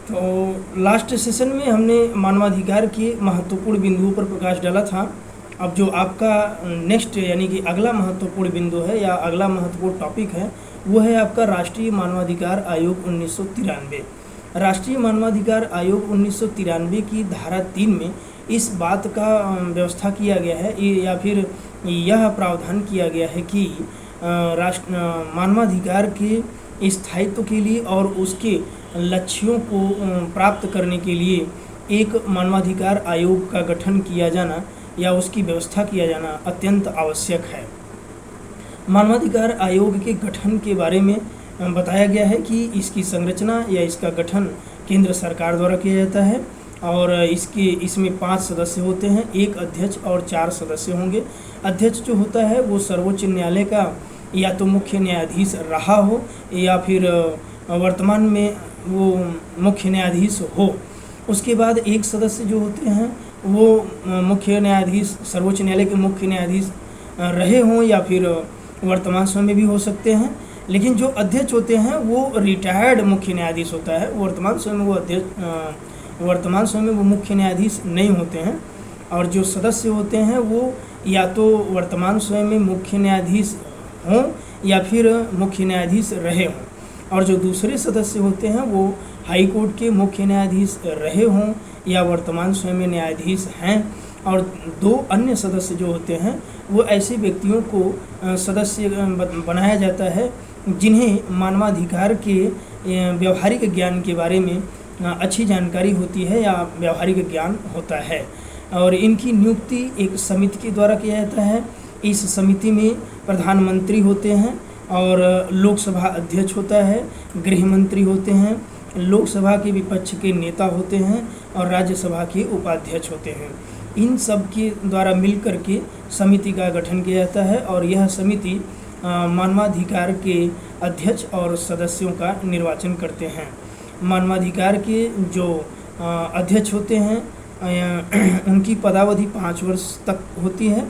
तो last session में हमने मानवाधिकार के महत्वपूर्ण बिंदुओं पर प्रकाश डाला था। अब जो आपका नेक्स्ट यानी कि अगला महत्वपूर्ण बिंदु है या अगला महत्वपूर्ण टॉपिक है वो है आपका राष्ट्रीय मानवाधिकार आयोग 1993। राष्ट्रीय मानवाधिकार आयोग 1993 की धारा 3 में इस बात का व्यवस्था किया गया है या फिर यह प्रावधान किया गया है कि मानवाधिकार के स्थायित्व के लिए और उसके लक्ष्यों को प्राप्त करने के लिए एक मानवाधिकार आयोग का गठन किया जाना या उसकी व्यवस्था किया जाना अत्यंत आवश्यक है। मानवाधिकार आयोग के गठन के बारे में बताया गया है कि इसकी संरचना या इसका गठन केंद्र सरकार द्वारा किया जाता है और इसमें 5 सदस्य होते हैं, 1 अध्यक्ष और 4 सदस्य होंगे। अध्यक्ष जो होता है वो सर्वोच्च न्यायालय का या तो मुख्य न्यायाधीश रहा हो या फिर वर्तमान में वो मुख्य न्यायाधीश हो। उसके बाद 1 सदस्य जो होते हैं वो मुख्य न्यायाधीश सर्वोच्च न्यायालय के मुख्य न्यायाधीश रहे हों या फिर वर्तमान समय में भी हो सकते हैं। लेकिन जो अध्यक्ष होते हैं वो रिटायर्ड मुख्य न्यायाधीश होता है, वर्तमान समय में वो मुख्य न्यायाधीश नहीं होते हैं। और जो सदस्य होते हैं वो या तो वर्तमान समय में मुख्य न्यायाधीश हों या फिर मुख्य न्यायाधीश रहे हों। और जो दूसरे सदस्य होते हैं वो हाई कोर्ट के मुख्य न्यायाधीश रहे हों या वर्तमान समय में न्यायाधीश हैं। और 2 अन्य सदस्य जो होते हैं वो ऐसे व्यक्तियों को सदस्य बनाया जाता है जिन्हें मानवाधिकार के व्यवहारिक ज्ञान के बारे में अच्छी जानकारी होती है या व्यवहारिक ज्ञान होता है। और इनकी नियुक्ति एक समिति के द्वारा किया जाता है। इस समिति में प्रधानमंत्री होते हैं और लोकसभा अध्यक्ष होता है, गृह मंत्री होते हैं, लोकसभा के विपक्ष के नेता होते हैं और राज्यसभा के उपाध्यक्ष होते हैं। इन सब के द्वारा मिलकर के समिति का गठन किया जाता है और यह समिति मानवाधिकार के अध्यक्ष और सदस्यों का निर्वाचन करते हैं। मानवाधिकार के जो अध्यक्ष होते हैं उनकी पदावधि 5 वर्ष तक होती है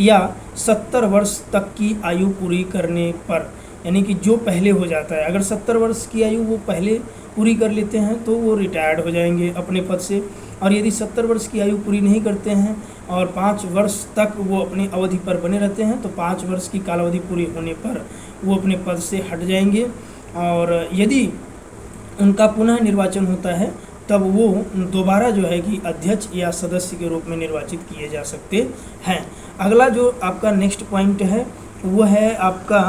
या 70 वर्ष तक की आयु पूरी करने पर, यानी कि जो पहले हो जाता है, अगर 70 वर्ष की आयु वो पहले पूरी कर लेते हैं तो वो रिटायर्ड हो जाएंगे अपने पद से। और यदि 70 वर्ष की आयु पूरी नहीं करते हैं और 5 वर्ष तक वो अपनी अवधि पर बने रहते हैं तो 5 वर्ष की कालावधि पूरी होने पर वो अपने पद से हट जाएंगे। और यदि उनका पुनः निर्वाचन होता है तब वो दोबारा जो है कि अध्यक्ष या सदस्य के रूप में निर्वाचित किए जा सकते हैं। अगला जो आपका नेक्स्ट पॉइंट है वो है आपका